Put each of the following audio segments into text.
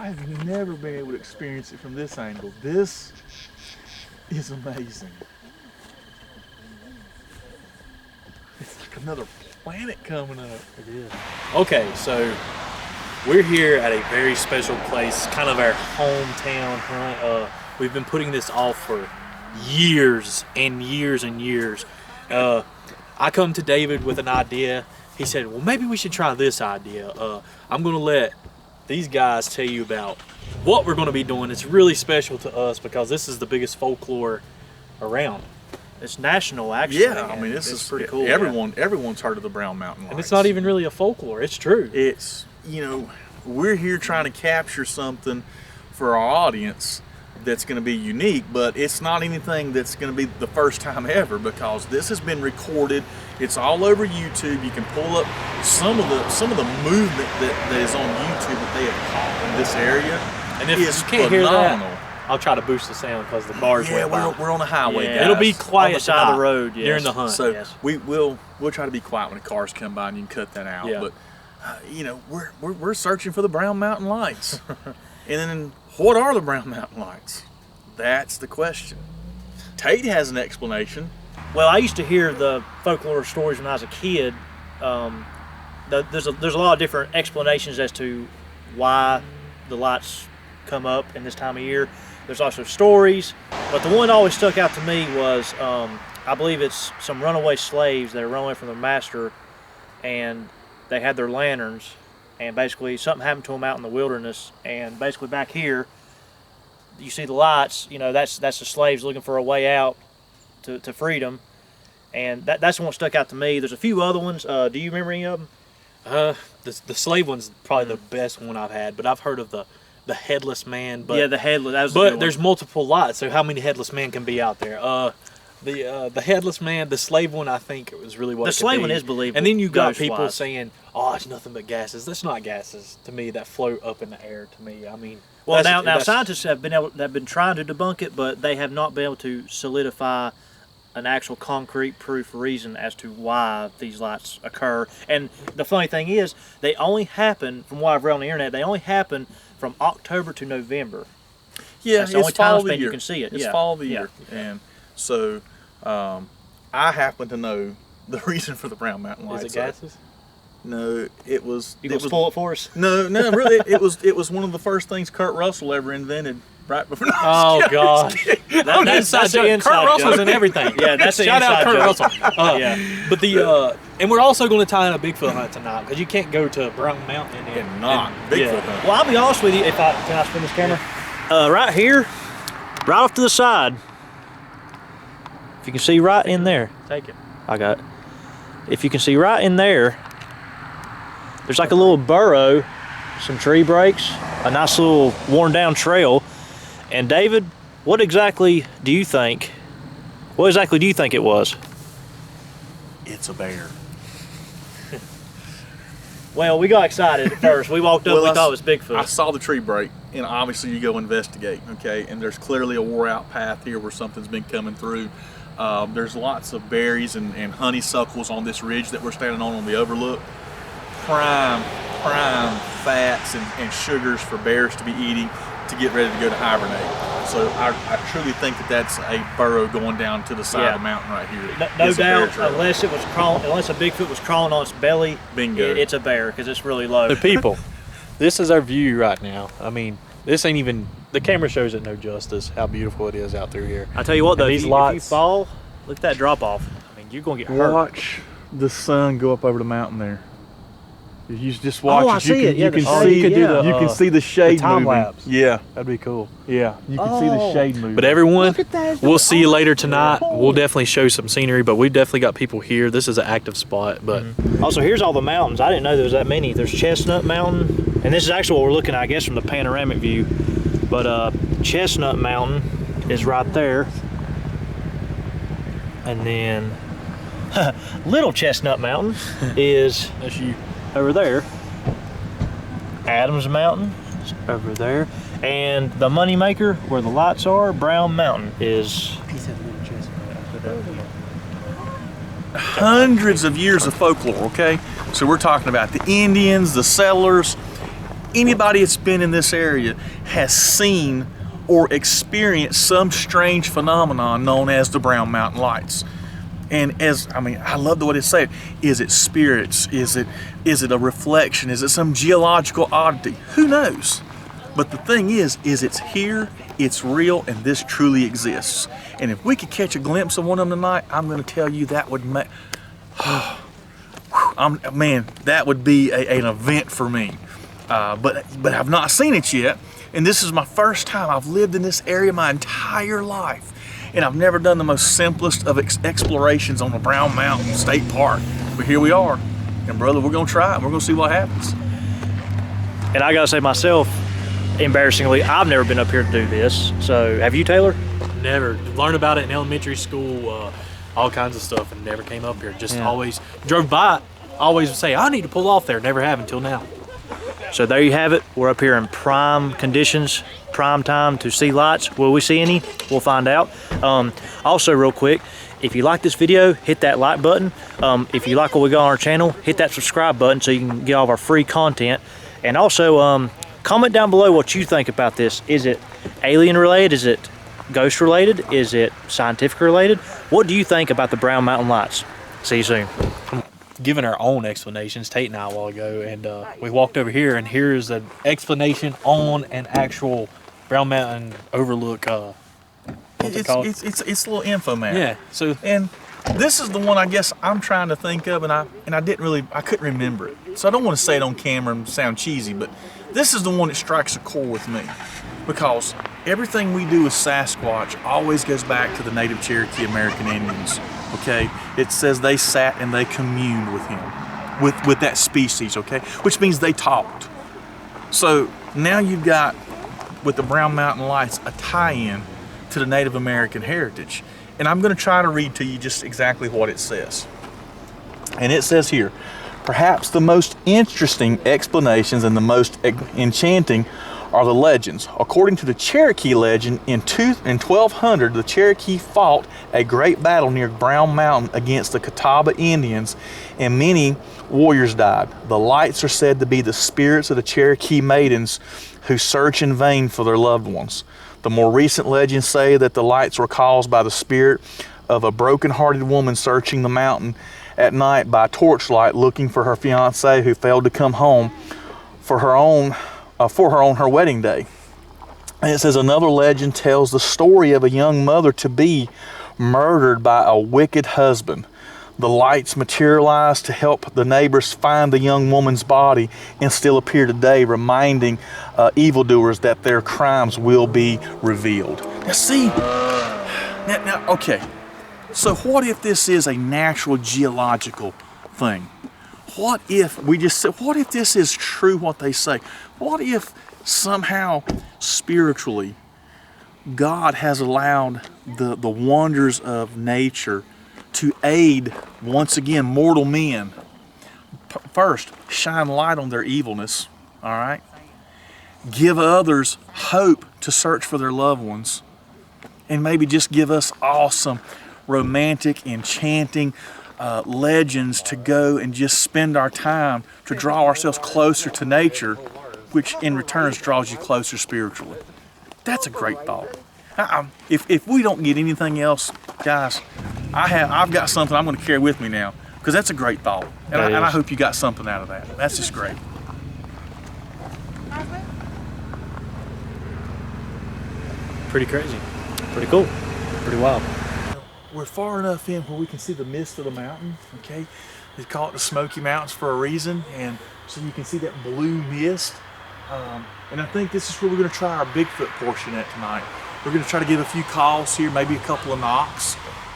I've never been able to experience it from this angle. This is amazing. It's like another planet coming up. It is. Okay, so we're here at a very special place, kind of our hometown hunt. We've been putting this off for years and years and years. I come to David with an idea. He said, well, maybe we should try this idea. I'm going to let these guys tell you about what we're going to be doing. It's really special to us because this is the biggest folklore around. It's national, actually. Yeah, I mean, this is pretty cool. Everyone's heard of the Brown Mountain Lights. And it's not even really a folklore. It's true. It's, you know, we're here trying to capture something for our audience that's going to be unique, but it's not anything that's going to be the first time ever, because this has been recorded. It's all over YouTube. You can pull up some of the movement that is on YouTube that they have caught in this area. And if you can't hear that, I'll try to boost the sound because the bars went by. We're on a highway, guys. It'll be quiet on the side of the road during the hunt. So we'll try to be quiet when the cars come by, and you can cut that out. But you know, we're searching for the Brown Mountain Lights. And then, what are the Brown Mountain Lights? That's the question. Tate has an explanation. Well, I used to hear the folklore stories when I was a kid. There's a lot of different explanations as to why the lights come up in this time of year. There's also stories, but the one that always stuck out to me was, I believe it's some runaway slaves that are running away from their master, and they had their lanterns, and basically something happened to them out in the wilderness, and basically back here, you see the lights, you know, that's the slaves looking for a way out to freedom, and that's the one that stuck out to me. There's a few other ones. Do you remember any of them? The slave one's probably the best one I've had, but I've heard of the headless man. But, yeah, the headless. That was but there's multiple lights, so how many headless men can be out there? The headless man, the slave one, I think it was really what the it could slave be. one is believable. And then you got people saying, "Oh, it's nothing but gases." That's not gases to me. That float up in the air to me. I mean, well, now scientists have been trying to debunk it, but they have not been able to solidify an actual concrete proof reason as to why these lights occur. And the funny thing is, they only happen, from what I've read on the internet, they only happen from October to November. Yeah, that's the only time span you can see it. It's fall of the year. And so I happen to know the reason for the Brown Mountain Lights. Is it gases? No, it was. You gonna spoil it for us? No, really, it was one of the first things Kurt Russell ever invented. Right before. Oh gosh, that's the inside Kurt Russell's in everything. Yeah, that's the shout out Kurt Russell. But and we're also going to tie in a Bigfoot hunt tonight because you can't go to Brown Mountain and not Bigfoot hunt. Well, I'll be honest with you. Can I spin this camera? Right here, right off to the side. If you can see right in there. Take it. I got it. If you can see right in there, there's like a little burrow, some tree breaks, a nice little worn down trail. And David, what exactly do you think it was? It's a bear. Well, we got excited at first. We walked up, we thought it was Bigfoot. I saw the tree break, and obviously you go investigate, okay? And there's clearly a wore out path here where something's been coming through. There's lots of berries and honeysuckles on this ridge that we're standing on the overlook. Prime fats and sugars for bears to be eating to get ready to go to hibernate. So I truly think that's a burrow going down to the side of the mountain right here. No doubt, unless a Bigfoot was crawling on its belly, bingo, it's a bear because it's really low. The people, this is our view right now. I mean, this ain't even, the camera shows it no justice how beautiful it is out through here. I tell you what though, if you fall, look at that drop off. I mean, you're gonna get hurt. Watch the sun go up over the mountain there. You just watch I see it. You can see the shade time moving. lapse. Yeah, That'd be cool. yeah, you can see the shade moving. But everyone, we'll see you later tonight. We'll definitely show some scenery, but we've definitely got people here. This is an active spot. But Also, here's all the mountains. I didn't know there was that many. There's Chestnut Mountain, and this is actually what we're looking at, I guess, from the panoramic view. But Chestnut Mountain is right there. And then Little Chestnut Mountain is that's you. Over there. Adams Mountain is over there. And the moneymaker, where the lights are, Brown Mountain, is... Hundreds of years of folklore, okay? So we're talking about the Indians, the settlers. anybody that's been in this area has seen or experienced some strange phenomenon known as the Brown Mountain Lights. And I love the way they say it. Is it spirits? Is it a reflection? Is it some geological oddity? Who knows? But the thing is it's here, it's real, and this truly exists. And if we could catch a glimpse of one of them tonight, I'm going to tell you that would make, man, that would be an event for me. But I've not seen it yet, and this is my first time. I've lived in this area my entire life, and I've never done the most simplest of explorations on the Brown Mountain State Park. But here we are, and brother, we're gonna try it. We're gonna see what happens. And I gotta say myself, embarrassingly, I've never been up here to do this. So have you, Taylor? Never. Learned about it in elementary school, all kinds of stuff, and never came up here. Just always drove by it. Always would say, I need to pull off there. Never have until now. So there you have it. We're up here in prime conditions, prime time to see lights. Will we see any? We'll find out. Also, real quick, if you like this video, hit that like button. If you like what we got on our channel, hit that subscribe button so you can get all of our free content. And also, comment down below what you think about this. Is it alien related? Is it ghost related? Is it scientific related? What do you think about the Brown Mountain Lights? See you soon. Given our own explanations, Tate and I, a while ago, and we walked over here, and here's an explanation on an actual Brown Mountain overlook. It's a little info map. Yeah. So and this is the one I guess I'm trying to think of, and I couldn't remember it. So I don't want to say it on camera and sound cheesy, but this is the one that strikes a chord with me, because everything we do with Sasquatch always goes back to the native Cherokee American Indians. Okay, it says they sat and they communed with him, with that species. Okay, which means they talked. So now you've got, with the Brown Mountain Lights, a tie-in to the Native American heritage. And I'm going to try to read to you just exactly what it says. And it says here, perhaps the most interesting explanations and the most enchanting are the legends. According to the Cherokee legend, in 1200, the Cherokee fought a great battle near Brown Mountain against the Catawba Indians, and many warriors died. The lights are said to be the spirits of the Cherokee maidens who search in vain for their loved ones. The more recent legends say that the lights were caused by the spirit of a broken-hearted woman searching the mountain at night by torchlight, looking for her fiancé who failed to come home for her on her wedding day. And it says another legend tells the story of a young mother-to-be murdered by a wicked husband. The lights materialized to help the neighbors find the young woman's body and still appear today, reminding evildoers that their crimes will be revealed. Now see, now okay, so what if this is a natural geological thing? What if we just said, what if this is true what they say? What if somehow spiritually God has allowed the wonders of nature to aid, once again, mortal men? First, shine light on their evilness, all right? Give others hope to search for their loved ones, and maybe just give us all some romantic, enchanting legends to go and just spend our time to draw ourselves closer to nature, which in return draws you closer spiritually. That's a great thought. If we don't get anything else, guys, I've got something I'm going to carry with me now, because that's a great thought, and I hope you got something out of that. That's just great. Pretty crazy. Pretty cool. Pretty wild. We're far enough in where we can see the mist of the mountain, okay? They call it the Smoky Mountains for a reason, and so you can see that blue mist. And I think this is where we're going to try our Bigfoot portion at tonight. We're going to try to give a few calls here, maybe a couple of knocks,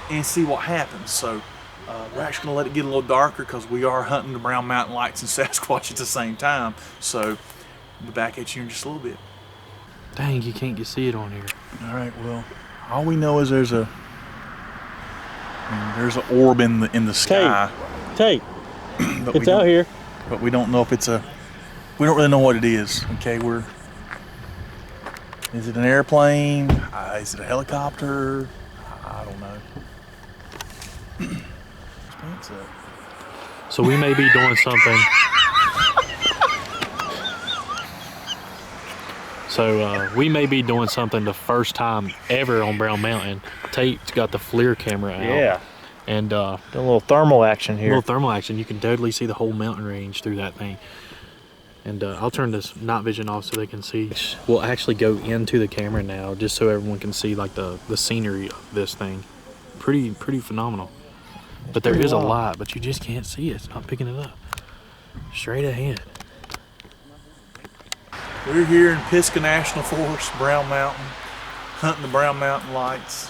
and see what happens. So we're actually going to let it get a little darker, because we are hunting the Brown Mountain Lights and Sasquatch at the same time. So we'll be back at you in just a little bit. dang, you can't see it on here. All right, well, all we know is there's an orb in the sky. Tate, it's out here. But we don't know if it's we don't really know what it is. Okay, is it an airplane? Is it a helicopter? I don't know. So we may be doing something. So we may be doing something the first time ever on Brown Mountain. Tate's got the FLIR camera out. Yeah. And Doing a little thermal action here. little thermal action. You can totally see the whole mountain range through that thing. And I'll turn this night vision off so they can see. We'll actually go into the camera now just so everyone can see like the scenery of this thing. Pretty phenomenal. But there is a lot, but you just can't see it. It's not picking it up. Straight ahead. We're here in Pisgah National Forest, Brown Mountain, hunting the Brown Mountain Lights.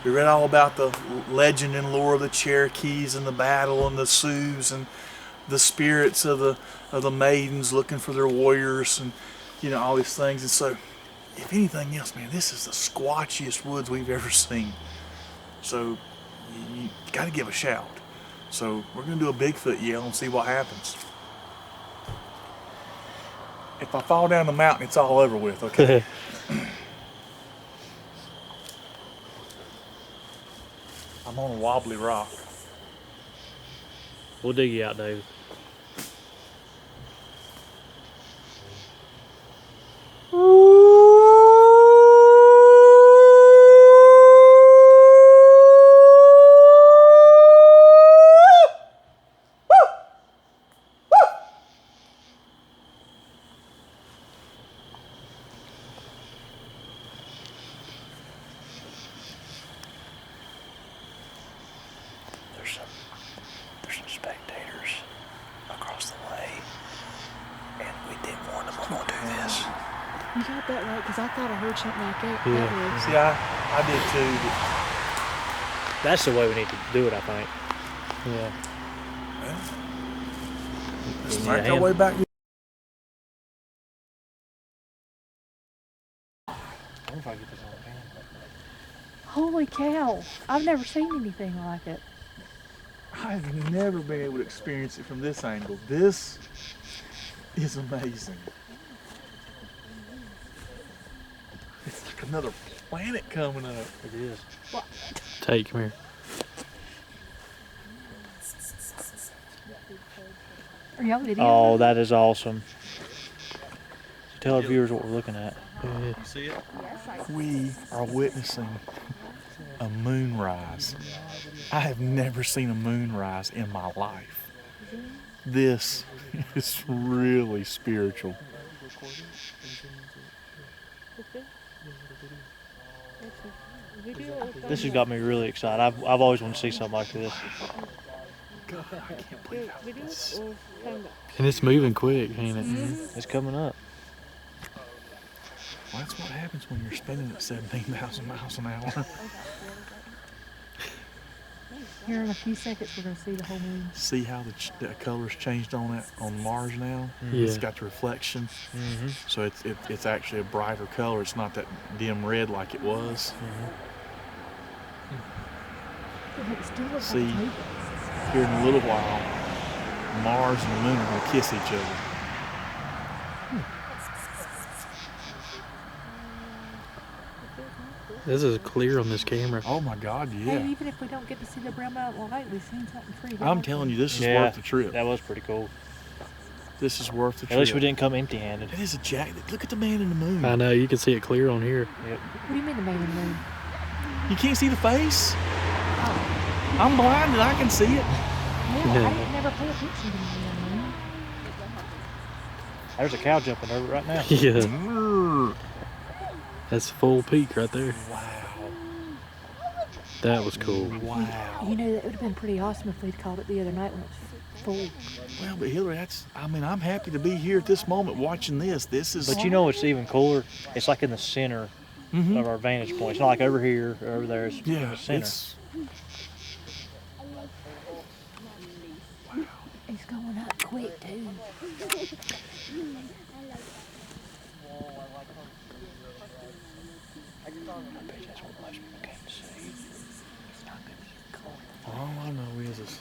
We read all about the legend and lore of the Cherokees and the battle and the Sioux and the spirits of the maidens looking for their warriors and, you know, all these things. And so, if anything else, man, this is the squatchiest woods we've ever seen. So, you got to give a shout. So, we're going to do a Bigfoot yell and see what happens. If I fall down the mountain, it's all over with, okay? I'm on a wobbly rock. We'll dig you out, David. There's some spectators across the way, and we did warn them we're gonna do this. You got that right, because I thought I heard something like that. Yeah. That was. See, I did too. That's the way we need to do it, I think. Yeah. Let's Yeah, make our hand. way back. I wonder if I get this on camera. Holy cow! I've never seen anything like it. I've never been able to experience it from this angle. This is amazing. It's like another planet coming up. It is. What? Tate, come here. Are y'all videoing? Oh, that is awesome. Tell our viewers what we're looking at. You see it? We are witnessing a moonrise. I have never seen a moonrise in my life. This is really spiritual. This has got me really excited. I've always wanted to see something like this. God, I can't believe how this. And it's moving quick, ain't it? It's coming up. Well, that's what happens when you're spinning at 17,000 miles an hour. Here in a few seconds, we're going to see the whole moon. See how the color's changed on Mars now? Yeah. It's got the reflection. So it's actually a brighter color. It's not that dim red like it was. It still looks See, like it's moving. Here in a little while, Mars and the moon are going to kiss each other. This is clear on this camera. Oh my God, Hey, yeah. even if we don't get to see the Brown Mountain Light, we've seen something pretty I'm awesome. telling you, this is Yeah, worth the trip. That was pretty cool. This is worth the trip. At least we didn't come empty-handed. It is a jacket. Look at the man in the moon. I know, you can see it clear on here. What do you mean the man in the moon? You can't see the face? I'm blind and I can see it. Yeah, Yeah. I didn't never pay attention to the man in the moon. There's a cow jumping over right now. Yeah, that's full peak right there. Wow. That was cool. Wow. You know, that would have been pretty awesome if we'd called it the other night when it was full. Well, but Hillary, I'm happy to be here at this moment watching this. This is. But you know what's even cooler? It's like in the center of our vantage point. It's not like over here or over there. It's in yeah, the center. it's. It's going up quick, too. All I know is it's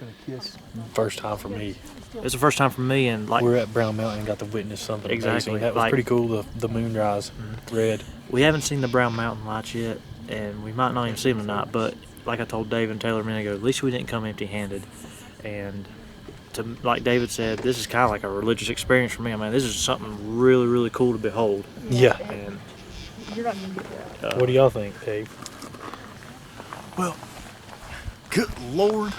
gonna kiss. First time for me. It's the first time for me, and like We're at Brown Mountain and got to witness something Exactly, amazing. That was like- pretty cool, the moonrise. Red. we haven't seen the Brown Mountain Lights yet, and we might not even see them tonight. But like I told Dave and Taylor a minute ago, at least we didn't come empty-handed, and to like David said, this is kind of like a religious experience for me. I mean, this is something really, really cool to behold. Yeah. And You're not gonna get that. What do y'all think, Dave? Well, good Lord.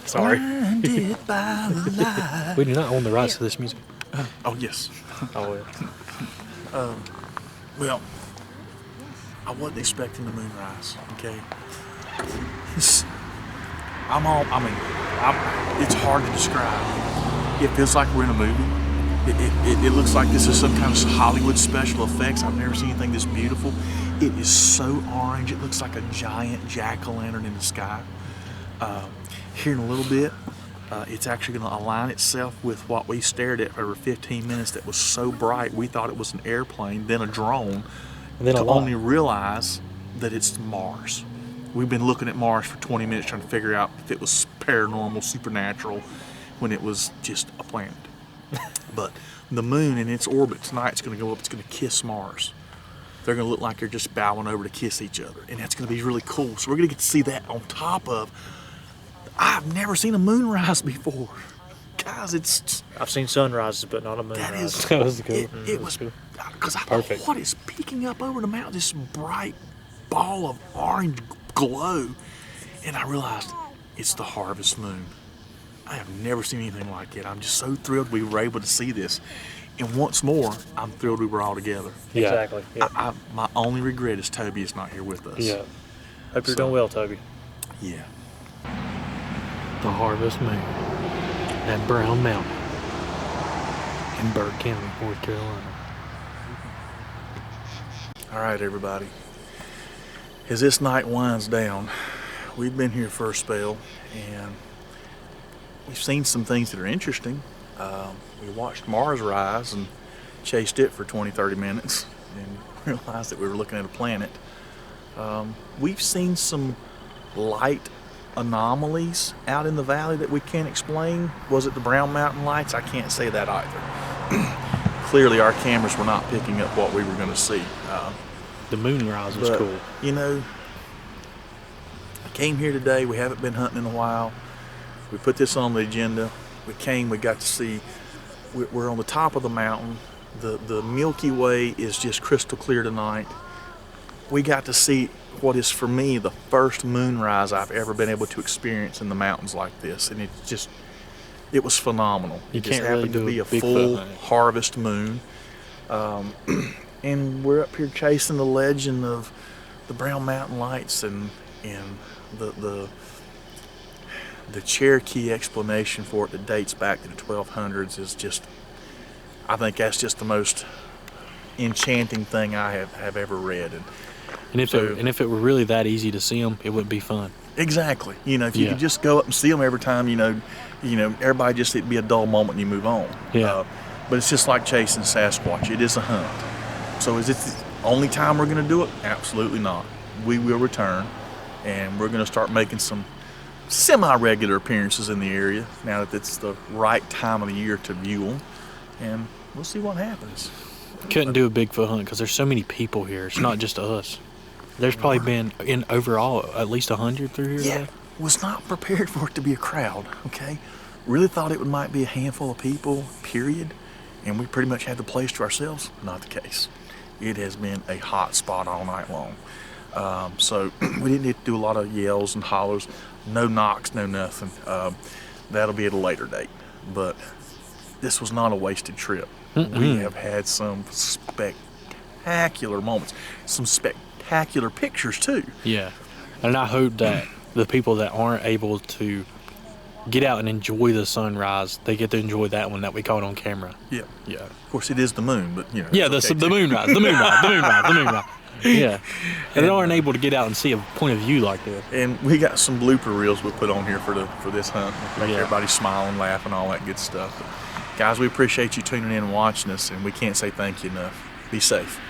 Sorry. Blinded by the light. We do not own the rights to this music. Oh, yes. Oh, yeah. Well, I wasn't expecting the moonrise, okay? It's hard to describe. It feels like we're in a movie. It looks like this is some kind of Hollywood special effects. I've never seen anything this beautiful. It is so orange. It looks like a giant jack-o'-lantern in the sky. Here in a little bit, it's actually going to align itself with what we stared at for 15 minutes that was so bright we thought it was an airplane, then a drone, And then to a lot. only realize that it's Mars. We've been looking at Mars for 20 minutes trying to figure out if it was paranormal, supernatural, when it was just a planet. But the moon in its orbit tonight is going to go up, it's going to kiss Mars. They're going to look like they're just bowing over to kiss each other. And that's going to be really cool. So we're going to get to see that on top of, I've never seen a moonrise before. Guys, it's, I've seen sunrises, but not a moonrise. that is, That was good. it was, because I thought, Perfect. what is peeking up over the mountain, this bright ball of orange glow? And I realized it's the harvest moon. I have never seen anything like it. I'm just so thrilled we were able to see this. And once more, I'm thrilled we were all together. Yeah. Exactly. Yeah. My only regret is Toby is not here with us. Yeah. Hope you're So- doing well, Toby. Yeah. The Harvest Moon at Brown Mountain in Burke County, North Carolina. All right, everybody. As this night winds down, we've been here for a spell, and we've seen some things that are interesting. We watched Mars rise and chased it for 20, 30 minutes and realized that we were looking at a planet. We've seen some light anomalies out in the valley that we can't explain. Was it the Brown Mountain lights? I can't say that either. Clearly our cameras were not picking up what we were going to see. The moonrise was But, cool. you know, I came here today. We haven't been hunting in a while. We put this on the agenda. We came, we got to see, we're on the top of the mountain. The Milky Way is just crystal clear tonight. We got to see what is, for me, the first moonrise I've ever been able to experience in the mountains like this. And it was phenomenal. You It just can't really happened to do be a a Bigfoot full hunt. harvest moon. And we're up here chasing the legend of the Brown Mountain Lights, and the Cherokee explanation for it that dates back to the 1200s is just, I think that's just the most enchanting thing I have ever read. And if it were really that easy to see them, it would be fun. Exactly. You know, if you Yeah. could just go up and see them every time, you know, everybody just, it'd be a dull moment and you move on. Yeah. But it's just like chasing Sasquatch. It is a hunt. So is it the only time we're going to do it? Absolutely not. We will return, and we're going to start making some semi-regular appearances in the area now that it's the right time of the year to view them, and we'll see what happens. Couldn't do a Bigfoot hunt because there's so many people here. It's not just us. There's probably been, in overall, at least 100 through here Yeah, today. was not prepared for it to be a crowd, okay? Really thought it might be a handful of people, period, and we pretty much had the place to ourselves. Not the case. It has been a hot spot all night long. So we didn't get to do a lot of yells and hollers, no knocks, no nothing. That'll be at a later date. But this was not a wasted trip. We have had some spectacular moments, some spectacular pictures too. Yeah. And I hope that the people that aren't able to get out and enjoy the sunrise, they get to enjoy that one that we caught on camera. Yeah. Yeah. Of course, it is the moon, but you know. Yeah, it's the okay too. moonrise, the moonrise. Yeah. And they aren't able to get out and see a point of view like this. And we got some blooper reels we'll put on here for this hunt. Make Yeah. everybody smile and laugh and all that good stuff. But guys, we appreciate you tuning in and watching us, and we can't say thank you enough. Be safe.